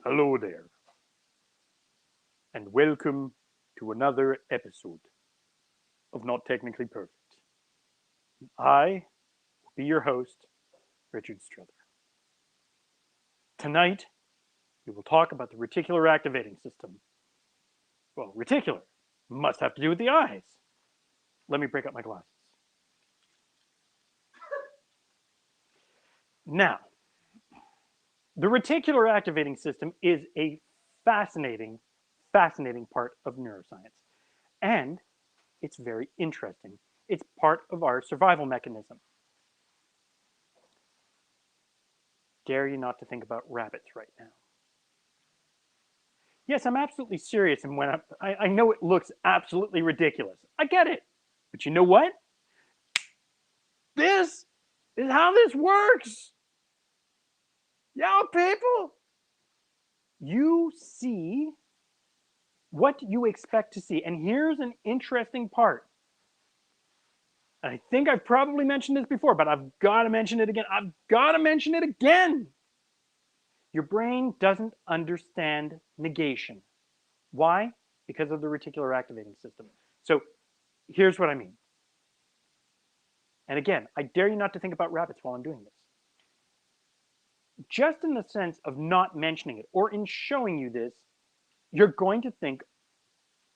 Hello there, and welcome to another episode of Not Technically Perfect. I will be your host, Richard Struther. Tonight, we will talk about the reticular activating system. Well, reticular must have to do with the eyes. Let me break up my glasses. Now, the reticular activating system is a fascinating, fascinating part of neuroscience. And it's very interesting. It's part of our survival mechanism. Dare you not to think about rabbits right now. Yes, I'm absolutely serious, and when I know it looks absolutely ridiculous. I get it. But you know what? This is how this works. Yeah, people. You see what you expect to see. And here's an interesting part. I think I've probably mentioned this before, but I've got to mention it again. I've got to mention it again. Your brain doesn't understand negation. Why? Because of the reticular activating system. So here's what I mean. And again, I dare you not to think about rabbits while I'm doing this. Just in the sense of not mentioning it or in showing you this, you're going to think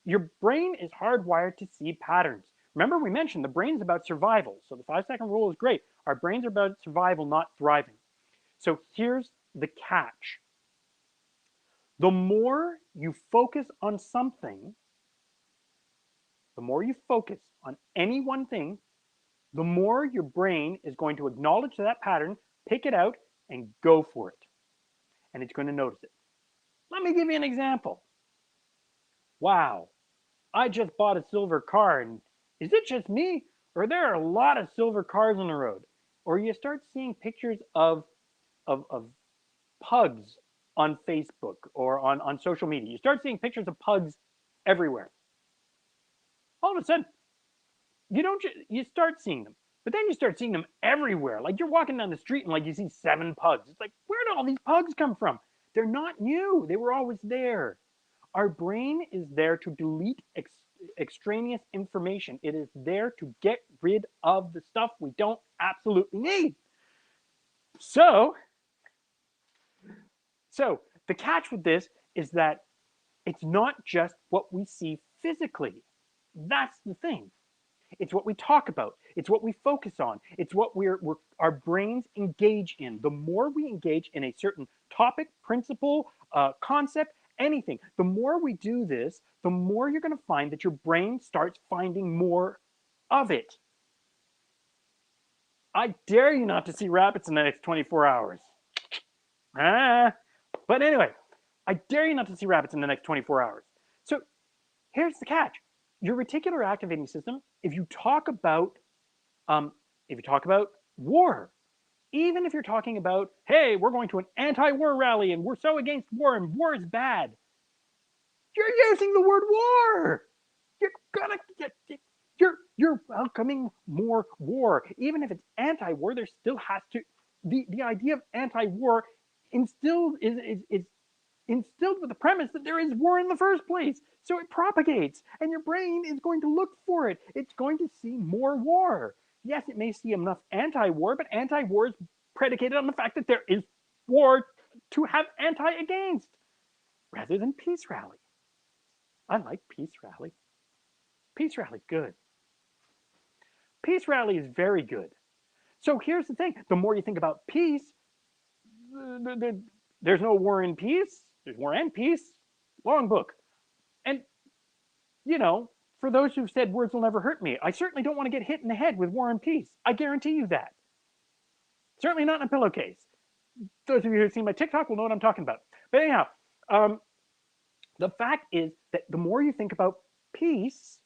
your brain is hardwired to see patterns. Remember, we mentioned the brain is about survival. So the 5-second rule is great. Our brains are about survival, not thriving. So here's the catch. The more you focus on something, the more you focus on any one thing, the more your brain is going to acknowledge that pattern, pick it out, and go for it. And it's going to notice it. Let me give you an example. Wow, I just bought a silver car, and is it just me? Or there are a lot of silver cars on the road? Or you start seeing pictures of pugs on Facebook or on social media. You start seeing pictures of pugs everywhere. All of a sudden, you start seeing them. But then you start seeing them everywhere. Like you're walking down the street and like you see 7 pugs. It's like, where did all these pugs come from? They're not new. They were always there. Our brain is there to delete extraneous information. It is there to get rid of the stuff we don't absolutely need. So the catch with this is that it's not just what we see physically. That's the thing. It's what we talk about. It's what we focus on. It's what our brains engage in. The more we engage in a certain topic, principle, concept, anything, the more we do this, the more you're going to find that your brain starts finding more of it. I dare you not to see rabbits in the next 24 hours. But anyway, I dare you not to see rabbits in the next 24 hours. So here's the catch. Your reticular activating system, if you talk about war, even if you're talking about, hey, we're going to an anti-war rally and we're so against war and war is bad, you're using the word war. You're gonna get you're welcoming more war. Even if it's anti-war, there still has to the idea of anti-war instilled is instilled with the premise that there is war in the first place. So it propagates, and your brain is going to look for it. It's going to see more war. Yes, it may see enough anti-war, but anti-war is predicated on the fact that there is war to have anti against, rather than peace rally. I like peace rally. Peace rally, good. Peace rally is very good. So here's the thing. The more you think about peace, there's no war in peace. There's war and peace. Long book. And, for those who've said words will never hurt me, I certainly don't want to get hit in the head with war and peace. I guarantee you that. Certainly not in a pillowcase. Those of you who've seen my TikTok will know what I'm talking about. But anyhow, the fact is that the more you think about peace,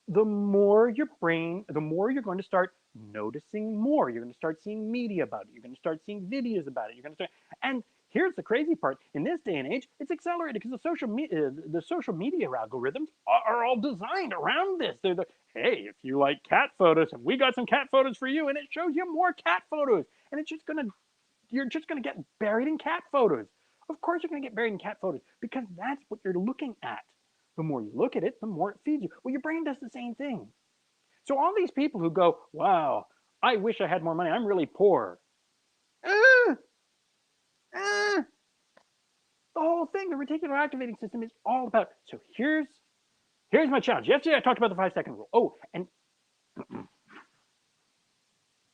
the more you're going to start noticing more. You're going to start seeing media about it. You're going to start seeing videos about it. And here's the crazy part. In this day and age, it's accelerated because the social media algorithms are all designed around this. They're hey, if you like cat photos, we got some cat photos for you, and it shows you more cat photos. And you're just gonna get buried in cat photos. Of course you're going to get buried in cat photos because that's what you're looking at. The more you look at it, the more it feeds you. Well, your brain does the same thing. So all these people who go, wow, I wish I had more money. I'm really poor. Uh, uh, the whole thing, the reticular activating system is all about. So here's my challenge. Yesterday I talked about the 5-second rule. Oh, and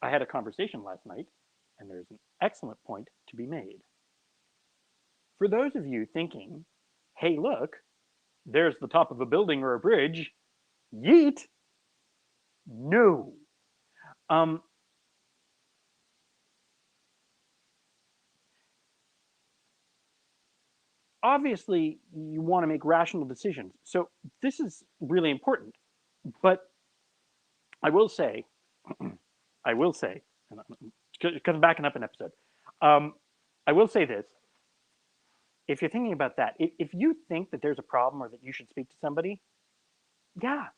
I had a conversation last night, and there's an excellent point to be made. For those of you thinking, hey, look, there's the top of a building or a bridge, yeet, no. Um, Obviously, you want to make rational decisions. So this is really important. But I will say, I will say, because I'm backing up an episode, um, I will say this. If you're thinking about that, if you think that there's a problem or that you should speak to somebody, yeah,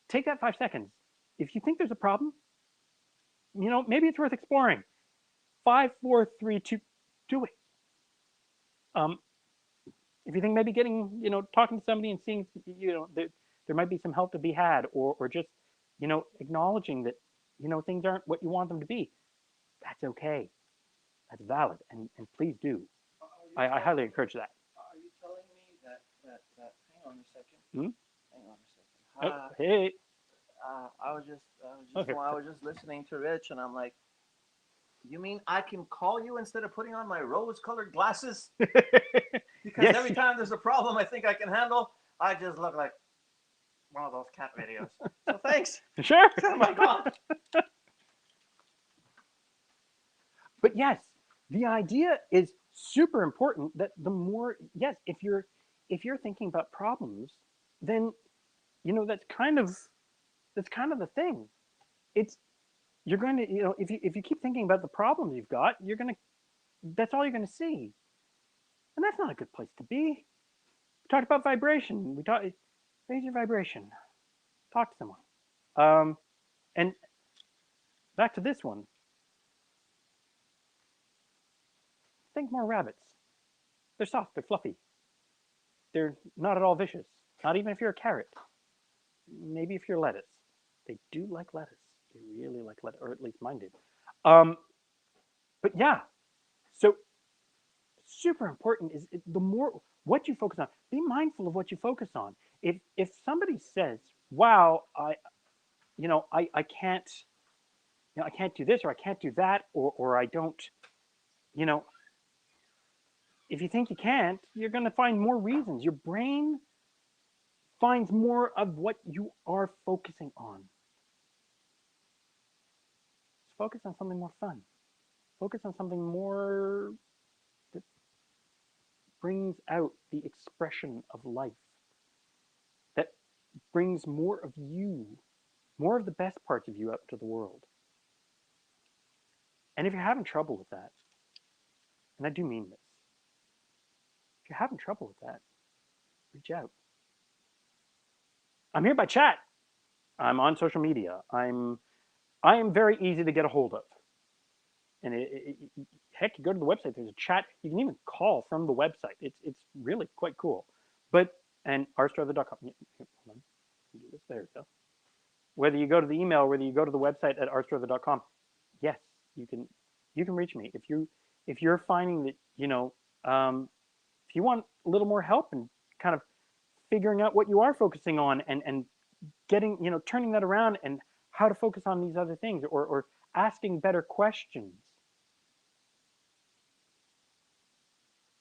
take that 5 seconds. If you think there's a problem, maybe it's worth exploring. 5, 4, 3, 2, do it. Um, if you think maybe talking to somebody and seeing, that there might be some help to be had, or just, acknowledging that, things aren't what you want them to be, that's okay. That's valid, and please do. I highly encourage that. Are you telling me that hang on a second. Hmm? Hang on a second. Oh, hey. Okay. I was just listening to Rich, and I'm like, you mean I can call you instead of putting on my rose-colored glasses? Because Yes. every time there's a problem I think I can handle, I just look like one of those cat videos. So thanks. Sure. Oh my god. But yes, the idea is super important that the more, yes, if you're thinking about problems, then that's kind of the thing. It's you're going to, if you keep thinking about the problems you've got, that's all you're going to see. And that's not a good place to be. We talked about vibration. We talked raise your vibration. Talk to someone. And back to this one. Think more rabbits. They're soft, they're fluffy. They're not at all vicious. Not even if you're a carrot. Maybe if you're lettuce. They do like lettuce. They really like lettuce, or at least mine did. Um, but yeah, so super important is the more what you focus on. Be mindful of what you focus on. If somebody says, "Wow, I can't, I can't do this, or I can't do that, or I don't," you know, if you think you can't, you're going to find more reasons. Your brain finds more of what you are focusing on. Focus on something more fun. Focus on something more that brings out the expression of life, that brings more of you, more of the best parts of you out to the world. And if you're having trouble with that, and I do mean this, if you're having trouble with that, reach out. I'm here by chat. I'm on social media. I am very easy to get a hold of. And heck, you go to the website. There's a chat. You can even call from the website. It's really quite cool. But and rstrother.com. Hold on, do this. There we go. Whether you go to the email, whether you go to the website at rstrother.com, yes, you can reach me if you're finding that if you want a little more help and kind of figuring out what you are focusing on and getting turning that around and how to focus on these other things or asking better questions.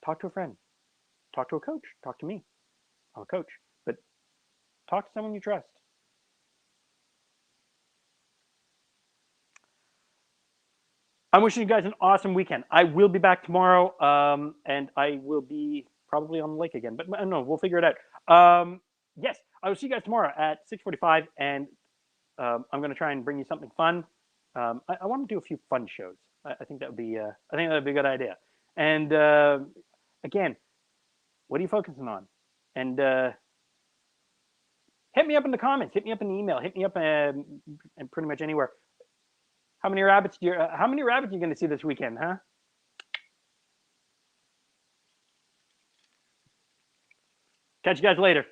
Talk to a friend, talk to a coach, talk to me. I'm a coach, but talk to someone you trust. I'm wishing you guys an awesome weekend. I will be back tomorrow, and I will be probably on the lake again, but no, we'll figure it out. Yes, I will see you guys tomorrow at 6:45, and I'm going to try and bring you something fun. I want to do a few fun shows. I think that would be a good idea. And again, what are you focusing on? And hit me up in the comments. Hit me up in the email. Hit me up and pretty much anywhere. How many rabbits are you going to see this weekend, huh? Catch you guys later.